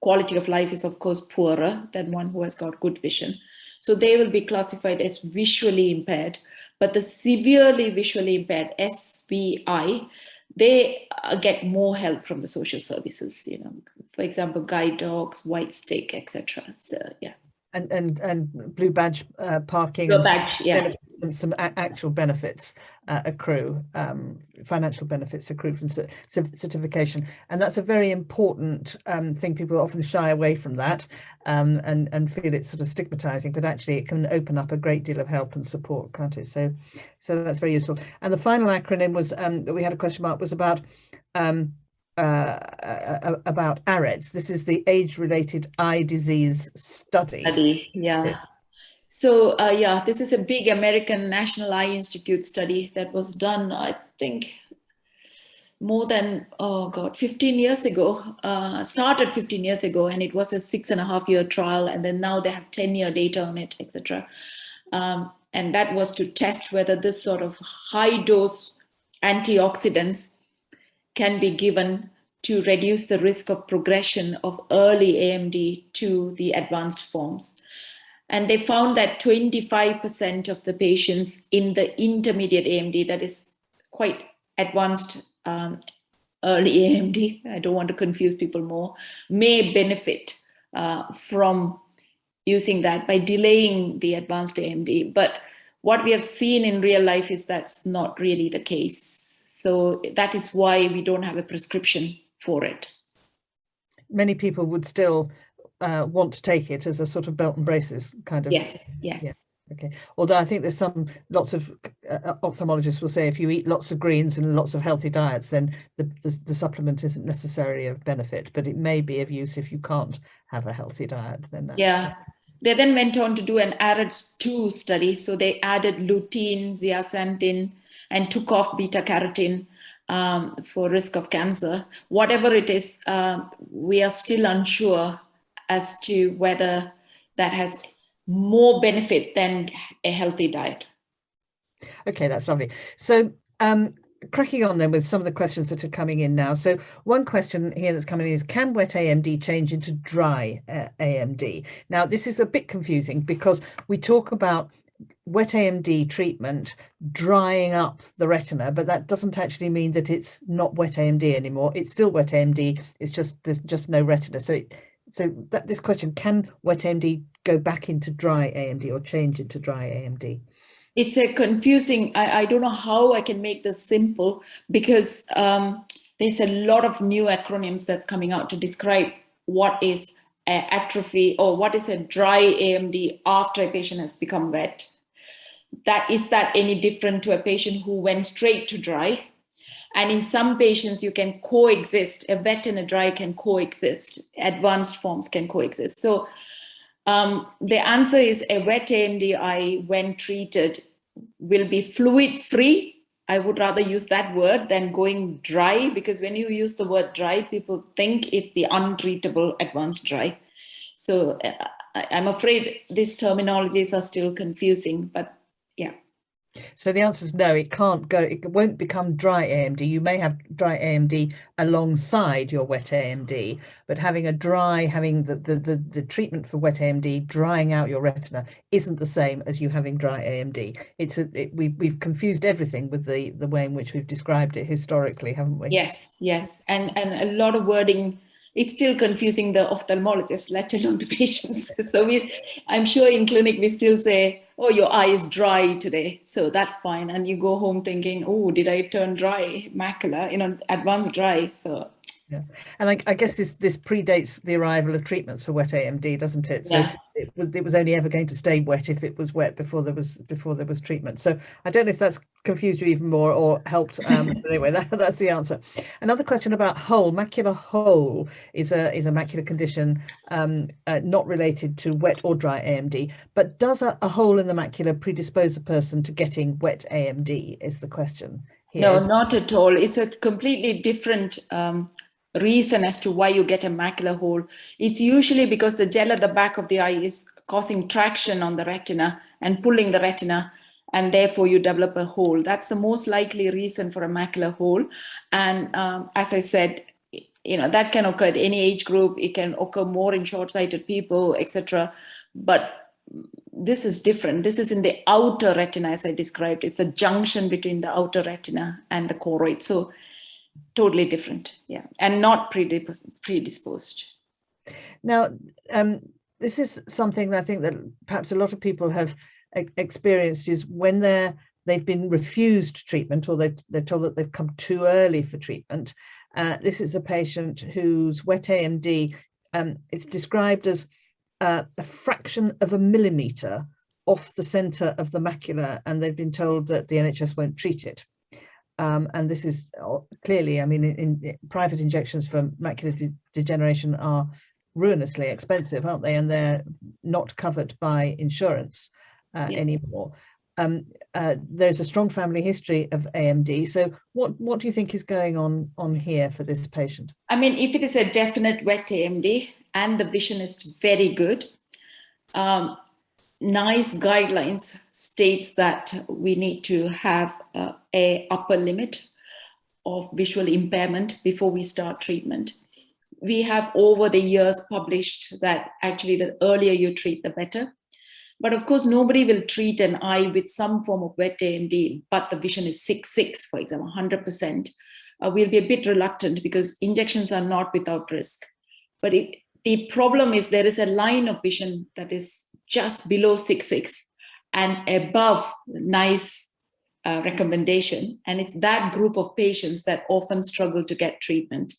Speaker 2: quality of life is, of course, poorer than one who has got good vision. So they will be classified as visually impaired. But the severely visually impaired, SVI, they get more help from the social services, for example, guide dogs, white stick, etc. So yeah.
Speaker 1: And blue badge parking,
Speaker 2: yes.
Speaker 1: Some actual benefits accrue, financial benefits accrue from certification, and that's a very important thing. People often shy away from that and feel it's sort of stigmatizing, but actually it can open up a great deal of help and support, can't it? So that's very useful. And the final acronym was that we had a question mark was about AREDS. This is the age-related eye disease study.
Speaker 2: Yeah. So this is a big American National Eye Institute study that was done, I think, more than 15 years ago. Started 15 years ago, and it was a 6.5-year trial, and then now they have 10-year data on it, etc. And that was to test whether this sort of high-dose antioxidants can be given to reduce the risk of progression of early AMD to the advanced forms. And they found that 25% of the patients in the intermediate AMD, that is quite advanced early AMD, I don't want to confuse people more, may benefit from using that by delaying the advanced AMD. But what we have seen in real life is that's not really the case. So that is why we don't have a prescription for it.
Speaker 1: Many people would still want to take it as a sort of belt and braces kind of.
Speaker 2: Yes.
Speaker 1: Yeah. Okay. Although I think there's lots of ophthalmologists will say if you eat lots of greens and lots of healthy diets, then the supplement isn't necessarily of benefit, but it may be of use if you can't have a healthy diet. Then
Speaker 2: They then went on to do an AREDS2 study. So they added lutein, zeaxanthin, and took off beta carotene for risk of cancer. Whatever it is, we are still unsure as to whether that has more benefit than a healthy diet.
Speaker 1: Okay, that's lovely. So cracking on then with some of the questions that are coming in now. So one question here that's coming in is, can wet AMD change into dry AMD? Now, this is a bit confusing because we talk about wet AMD treatment drying up the retina, but that doesn't actually mean that it's not wet AMD anymore. It's still wet AMD. It's just there's just no retina. So this question, can wet AMD go back into dry AMD or change into dry AMD?
Speaker 2: It's a confusing, I don't know how I can make this simple because there's a lot of new acronyms that's coming out to describe what is atrophy or what is a dry AMD after a patient has become wet. Is that any different to a patient who went straight to dry? And in some patients, you can coexist. A wet and a dry can coexist. Advanced forms can coexist. So The answer is a wet AMD eye, when treated, will be fluid free. I would rather use that word than going dry, because when you use the word dry, people think it's the untreatable advanced dry. So I'm afraid these terminologies are still confusing, but yeah.
Speaker 1: So the answer is no, it can't go, it won't become dry AMD. You may have dry AMD alongside your wet AMD, but having the treatment for wet AMD, drying out your retina, isn't the same as you having dry AMD. We've confused everything with the way in which we've described it historically, haven't we?
Speaker 2: Yes, yes. And a lot of wording, it's still confusing the ophthalmologist, let alone the patients. So I'm sure in clinic we still say, oh, your eye is dry today, so that's fine. And you go home thinking, oh, did I turn dry, macula, advanced dry. So
Speaker 1: yeah, and I guess this predates the arrival of treatments for wet AMD, doesn't it? So
Speaker 2: yeah.
Speaker 1: it was only ever going to stay wet if it was wet before there was treatment. So I don't know if that's confused you even more or helped. But anyway, that's the answer. Another question about hole. Macular hole is a macular condition not related to wet or dry AMD, but does a hole in the macula predispose a person to getting wet AMD? Is the question here.
Speaker 2: No, not at all. It's a completely different reason as to why you get a macular hole. It's usually because the gel at the back of the eye is causing traction on the retina and pulling the retina, and therefore you develop a hole. That's the most likely reason for a macular hole. And as I said, that can occur at any age group. It can occur more in short-sighted people, etc. But this is different. This is in the outer retina, as I described. It's a junction between the outer retina and the choroid. So totally different, yeah, and not predisposed.
Speaker 1: Now, this is something that I think that perhaps a lot of people have experienced, is when they've been refused treatment, or they're told that they've come too early for treatment. This is a patient whose wet AMD, it's described as a fraction of a millimetre off the centre of the macula, and they've been told that the NHS won't treat it. And this is clearly, I mean, in private injections for macular degeneration are ruinously expensive, aren't they? And they're not covered by insurance anymore. There's a strong family history of AMD. So what do you think is going on here for this patient?
Speaker 2: I mean, if it is a definite wet AMD and the vision is very good, NICE guidelines states that we need to have a upper limit of visual impairment before we start treatment. We have over the years published that actually the earlier you treat, the better. But of course, nobody will treat an eye with some form of wet AMD, but the vision is 6/6, for example, 100%. We'll be a bit reluctant because injections are not without risk. But the problem is there is a line of vision that is just below 6/6 and above NICE recommendation. And it's that group of patients that often struggle to get treatment.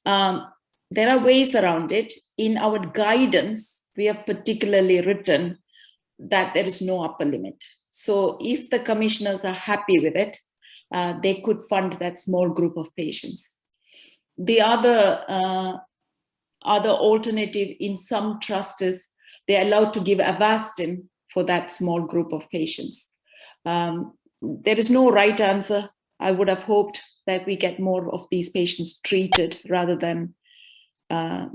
Speaker 2: There are ways around it. In our guidance, we have particularly written that there is no upper limit. So if the commissioners are happy with it, they could fund that small group of patients. The other alternative in some trusts is they're allowed to give Avastin for that small group of patients. There is no right answer. I would have hoped that we get more of these patients treated rather than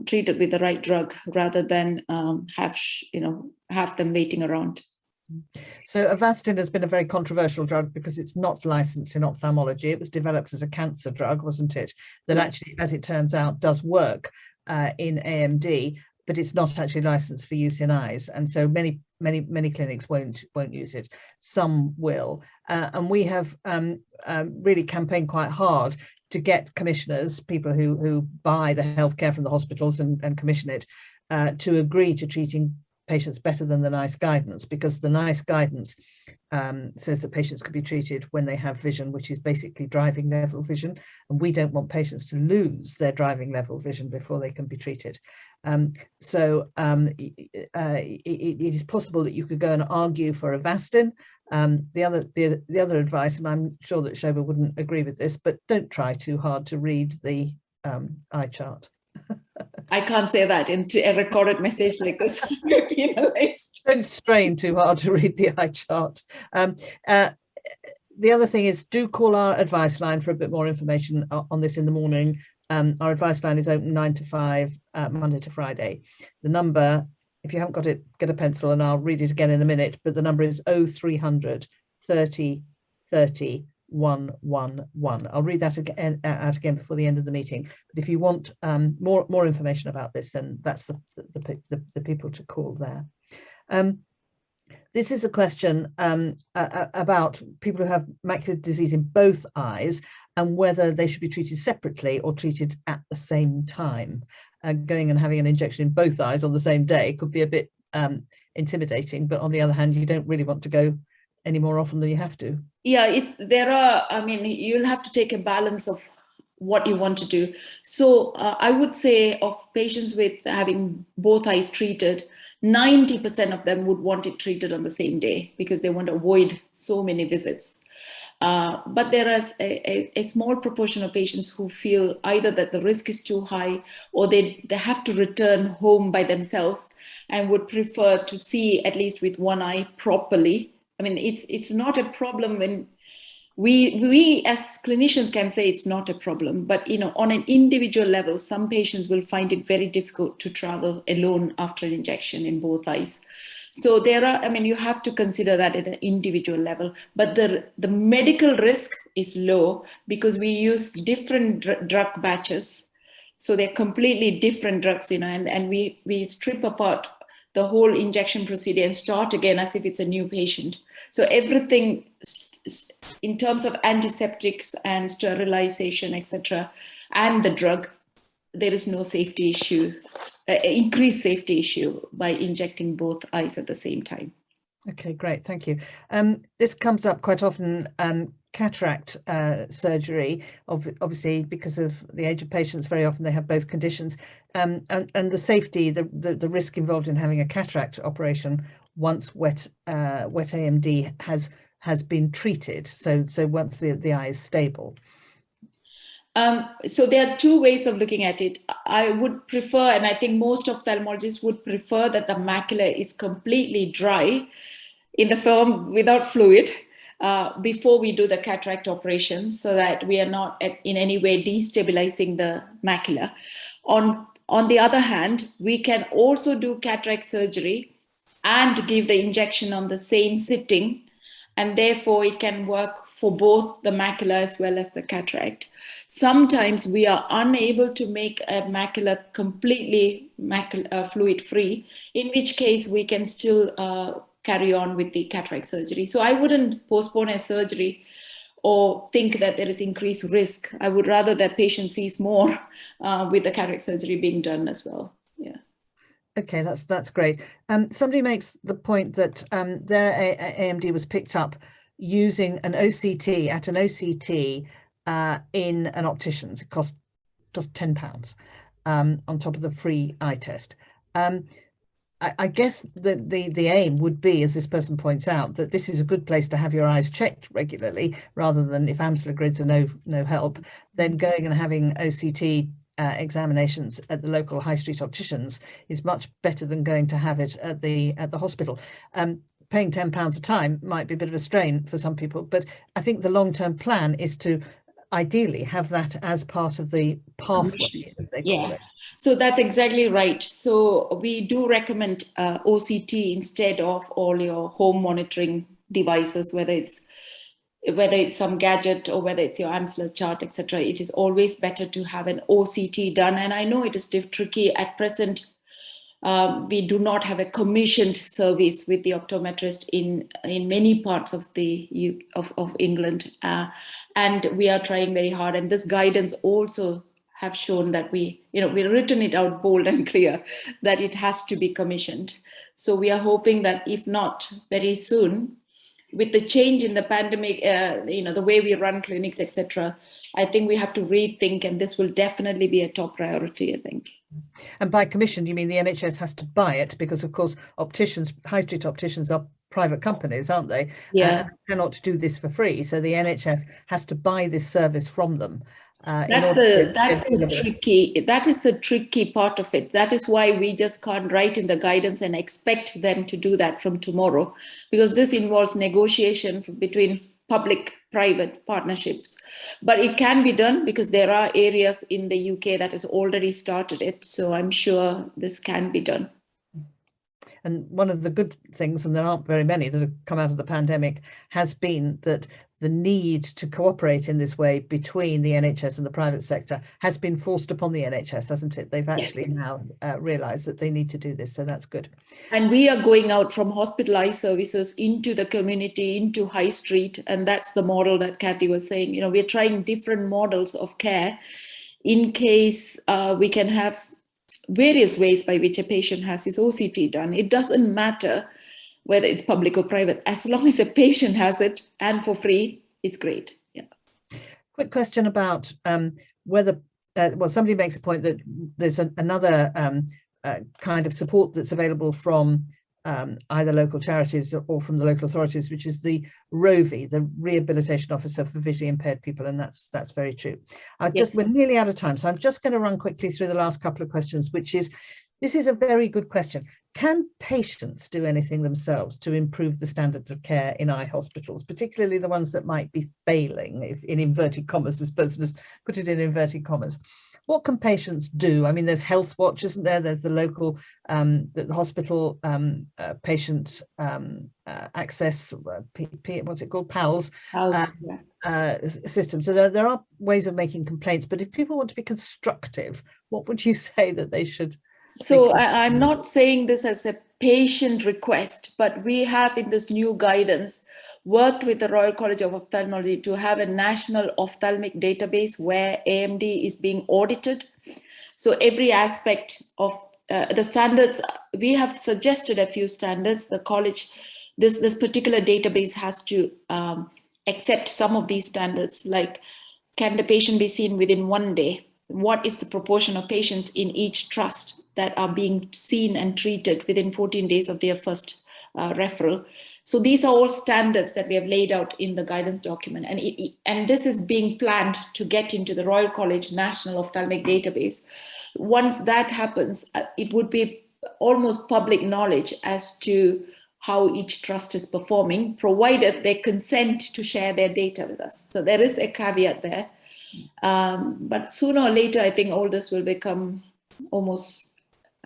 Speaker 2: treated with the right drug, rather than have them waiting around.
Speaker 1: So Avastin has been a very controversial drug because it's not licensed in ophthalmology. It was developed as a cancer drug, wasn't it? That actually, as it turns out, does work in AMD, but it's not actually licensed for use in eyes. And so many clinics won't use it. Some will. And we have really campaigned quite hard to get commissioners, people who buy the healthcare from the hospitals and commission it, to agree to treating patients better than the NICE guidance, because the NICE guidance says that patients can be treated when they have vision, which is basically driving level vision, and we don't want patients to lose their driving level vision before they can be treated. It is possible that you could go and argue for Avastin. The other advice, and I'm sure that Sobha wouldn't agree with this, but don't try too hard to read the eye chart.
Speaker 2: I can't say that into a recorded message like this. We're penalized.
Speaker 1: Don't strain too hard to read the eye chart. The other thing is, do call our advice line for a bit more information on this in the morning. Our advice line is open 9 to 5, Monday to Friday. The number, if you haven't got it, get a pencil and I'll read it again in a minute, but the number is 0300 30 30 111. I'll read that out again before the end of the meeting. But if you want more information about this, then that's the people to call there. This is a question about people who have macular disease in both eyes and whether they should be treated separately or treated at the same time. Going and having an injection in both eyes on the same day could be a bit intimidating, but on the other hand, you don't really want to go any more often than you have to.
Speaker 2: Yeah, you'll have to take a balance of what you want to do. So I would say of patients with having both eyes treated, 90% of them would want it treated on the same day because they want to avoid so many visits. But there is a small proportion of patients who feel either that the risk is too high or they have to return home by themselves and would prefer to see at least with one eye properly. I mean, it's not a problem when we as clinicians can say it's not a problem, but on an individual level, some patients will find it very difficult to travel alone after an injection in both eyes. So you have to consider that at an individual level, but the medical risk is low because we use different drug batches. So they're completely different drugs, and we strip apart the whole injection procedure and start again as if it's a new patient. So everything in terms of antiseptics and sterilization, etc., and the drug, there is no safety issue, increased safety issue by injecting both eyes at the same time.
Speaker 1: Okay, great, thank you. This comes up quite often, cataract surgery, obviously because of the age of patients, very often they have both conditions, and the safety, the risk involved in having a cataract operation once wet AMD has been treated, so once the eye is stable.
Speaker 2: So there are two ways of looking at it. I would prefer, and I think most ophthalmologists would prefer, that the macula is completely dry in the film without fluid before we do the cataract operation, so that we are not in any way destabilizing the macula. On the other hand, we can also do cataract surgery and give the injection on the same sitting, and therefore it can work for both the macula as well as the cataract. Sometimes we are unable to make a macula completely fluid free, in which case we can still carry on with the cataract surgery. So I wouldn't postpone a surgery or think that there is increased risk. I would rather that patient sees more with the cataract surgery being done as well. Yeah.
Speaker 1: Okay, that's great. Somebody makes the point that their AMD was picked up using an OCT at an OCT in an optician's. It cost £10 on top of the free eye test. I guess the aim would be, as this person points out, that this is a good place to have your eyes checked regularly, rather than, if Amsler grids are no help, then going and having OCT examinations at the local high street opticians is much better than going to have it at the hospital. Paying £10 a time might be a bit of a strain for some people, but I think the long-term plan is to ideally have that as part of the pathway, as they call it.
Speaker 2: So that's exactly right. So we do recommend OCT instead of all your home monitoring devices, whether it's some gadget or whether it's your Amsler chart, etc. It is always better to have an OCT done. And I know it is tricky at present. We do not have a commissioned service with the optometrist in many parts of of England, and we are trying very hard. And this guidance also have shown that we've written it out bold and clear that it has to be commissioned. So we are hoping that if not very soon, with the change in the pandemic, the way we run clinics, etc., I think we have to rethink, and this will definitely be a top priority, I think.
Speaker 1: And by commission, you mean the NHS has to buy it, because of course opticians, high street opticians, are private companies, aren't they?
Speaker 2: Yeah.
Speaker 1: Cannot do this for free. So the NHS has to buy this service from them.
Speaker 2: That's the tricky part of it. That is why we just can't write in the guidance and expect them to do that from tomorrow, because this involves negotiation between public-private partnerships. But it can be done because there are areas in the UK that has already started it. So I'm sure this can be done.
Speaker 1: And one of the good things, and there aren't very many that have come out of the pandemic, has been that the need to cooperate in this way between the NHS and the private sector has been forced upon the NHS, hasn't it? They've actually now realised that they need to do this, so that's good.
Speaker 2: And we are going out from hospitalised services into the community, into high street, and that's the model that Kathy was saying. You know, we're trying different models of care in case we can have various ways by which a patient has his OCT done. It doesn't matter whether it's public or private, as long as a patient has it and for free, it's great. Yeah.
Speaker 1: Quick question about whether, well, somebody makes a point that there's another kind of support that's available from either local charities or from the local authorities, which is the ROVI, the Rehabilitation Officer for Visually Impaired People, and that's very true. We're nearly out of time, so I'm just going to run quickly through the last couple of questions, which is, this is a very good question. Can patients do anything themselves to improve the standards of care in eye hospitals, particularly the ones that might be failing, if in inverted commas, this person has put it in inverted commas? What can patients do? I mean, there's Health Watch, isn't there? There's the local, the hospital patient access, what's it called? PALS system. So there are ways of making complaints, but if people want to be constructive, what would you say that they should?
Speaker 2: So I'm not saying this as a patient request, but we have in this new guidance worked with the Royal College of Ophthalmology to have a national ophthalmic database where AMD is being audited. So every aspect of the standards, we have suggested a few standards. The college, this particular database has to accept some of these standards, like can the patient be seen within 1 day? What is the proportion of patients in each trust that are being seen and treated within 14 days of their first referral? So these are all standards that we have laid out in the guidance document. And this is being planned to get into the Royal College National Ophthalmic Database. Once that happens, it would be almost public knowledge as to how each trust is performing, provided they consent to share their data with us. So there is a caveat there. But sooner or later, I think all this will become almost,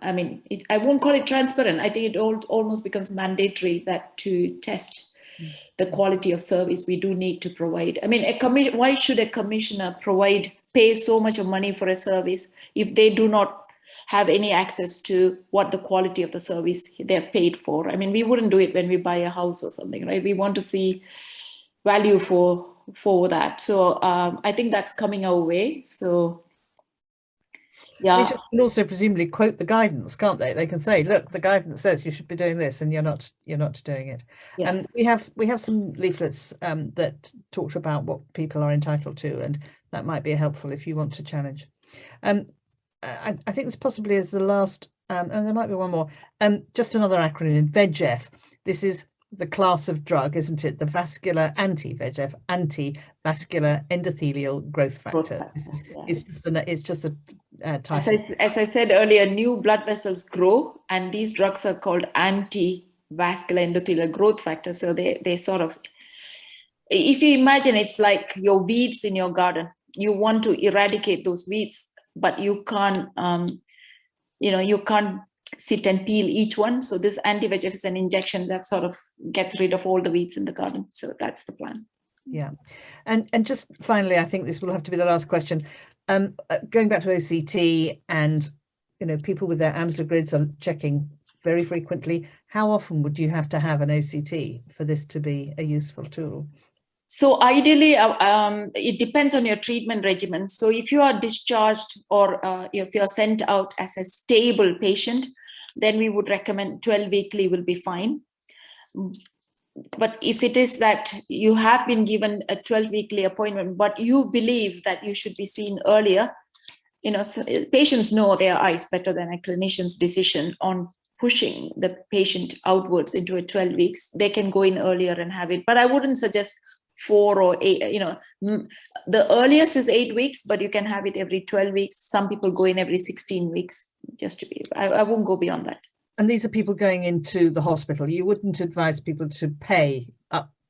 Speaker 2: I mean, I won't call it transparent. I think it almost becomes mandatory that to test the quality of service we do need to provide. I mean, why should a commissioner pay so much of money for a service if they do not have any access to what the quality of the service they're paid for? I mean, we wouldn't do it when we buy a house or something, right? We want to see value for that. So I think that's coming our way. So yeah.
Speaker 1: They should also presumably quote the guidance, can't they? They can say, look, the guidance says you should be doing this and you're not doing it.
Speaker 2: Yeah.
Speaker 1: And we have some leaflets that talk about what people are entitled to, and that might be helpful if you want to challenge. I think this possibly is the last, and there might be one more, just another acronym, VEGF. This is the class of drug, isn't it? The vascular anti-VEGF, anti-vascular endothelial growth factor. It's just the title.
Speaker 2: As I said earlier, new blood vessels grow, and these drugs are called anti-vascular endothelial growth factor. So they sort of, if you imagine, it's like your weeds in your garden. You want to eradicate those weeds, but you can't, you can't sit and peel each one. So this anti-VEGF is an injection that sort of gets rid of all the weeds in the garden. So that's the plan.
Speaker 1: Yeah. And just finally, I think this will have to be the last question. Going back to OCT, and people with their Amsler grids are checking very frequently. How often would you have to have an OCT for this to be a useful tool?
Speaker 2: So ideally, it depends on your treatment regimen. So if you are discharged or if you're sent out as a stable patient, then we would recommend 12 weekly will be fine. But if it is that you have been given a 12 weekly appointment, but you believe that you should be seen earlier, patients know their eyes better than a clinician's decision on pushing the patient outwards into a 12 weeks. They can go in earlier and have it. But I wouldn't suggest 4 or 8, the earliest is 8 weeks, but you can have it every 12 weeks. Some people go in every 16 weeks, just to be, I won't go beyond that.
Speaker 1: And these are people going into the hospital. You wouldn't advise people to pay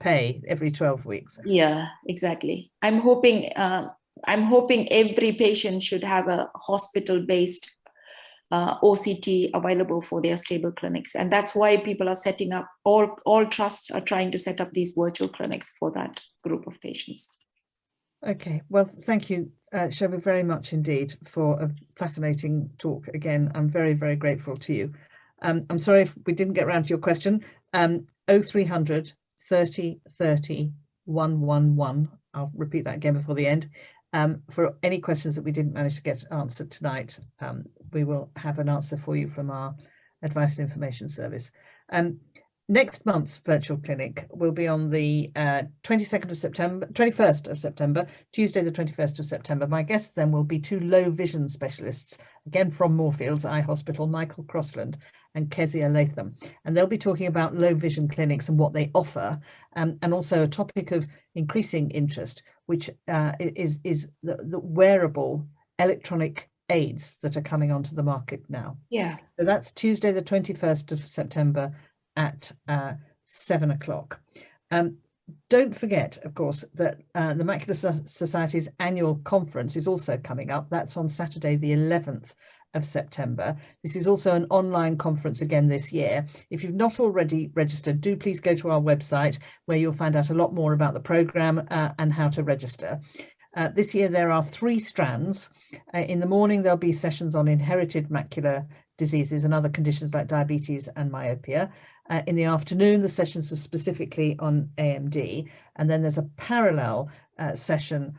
Speaker 1: every 12 weeks.
Speaker 2: Yeah, exactly. I'm hoping every patient should have a hospital-based OCT available for their stable clinics, and that's why people are setting up. All trusts are trying to set up these virtual clinics for that group of patients.
Speaker 1: Okay, well, thank you, Sobha, very much indeed for a fascinating talk. Again, I'm very, very grateful to you. I'm sorry if we didn't get around to your question. 0300 30 30 111. I'll repeat that again before the end. For any questions that we didn't manage to get answered tonight, we will have an answer for you from our Advice and Information Service. Next month's virtual clinic will be on the 21st of September, Tuesday the 21st of September. My guests then will be 2 low vision specialists, again from Moorfields Eye Hospital, Michael Crossland and Kezia Latham. And they'll be talking about low vision clinics and what they offer, and also a topic of increasing interest, which is the wearable electronic aids that are coming onto the market now.
Speaker 2: Yeah.
Speaker 1: So that's Tuesday the 21st of September at 7 o'clock. Don't forget, of course, that the Macular Society's annual conference is also coming up. That's on Saturday, the 11th of September. This is also an online conference again this year. If you've not already registered, do please go to our website, where you'll find out a lot more about the programme and how to register. This year there are 3 strands. In the morning there'll be sessions on inherited macular diseases and other conditions like diabetes and myopia. In the afternoon, the sessions are specifically on AMD, and then there's a parallel session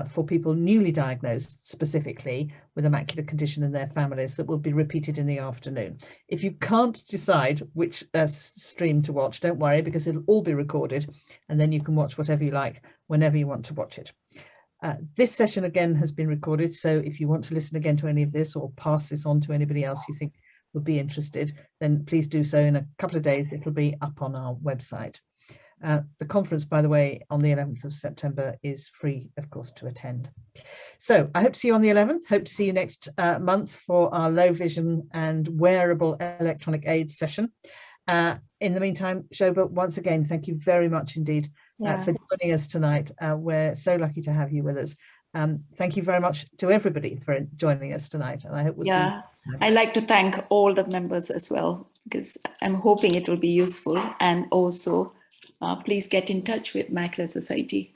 Speaker 1: for people newly diagnosed specifically with a macular condition and their families that will be repeated in the afternoon. If you can't decide which stream to watch, don't worry, because it'll all be recorded, and then you can watch whatever you like whenever you want to watch it. This session again has been recorded, so if you want to listen again to any of this or pass this on to anybody else you think would be interested, then please do so. In a couple of days it'll be up on our website. The conference, by the way, on the 11th of September is free, of course, to attend. So I hope to see you on the 11th. Hope to see you next month for our low vision and wearable electronic aids session. In the meantime, Sobha, once again, thank you very much indeed for joining us tonight. We're so lucky to have you with us. Thank you very much to everybody for joining us tonight, and I hope we'll see you.
Speaker 2: I'd like to thank all the members as well, because I'm hoping it will be useful, and also please get in touch with Macular Society.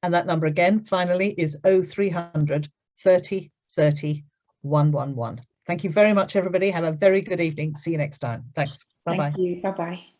Speaker 1: And that number again, finally, is 0300 30 30 111. Thank you very much, everybody. Have a very good evening. See you next time. Thanks. Bye-bye.
Speaker 2: Thank you. Bye-bye.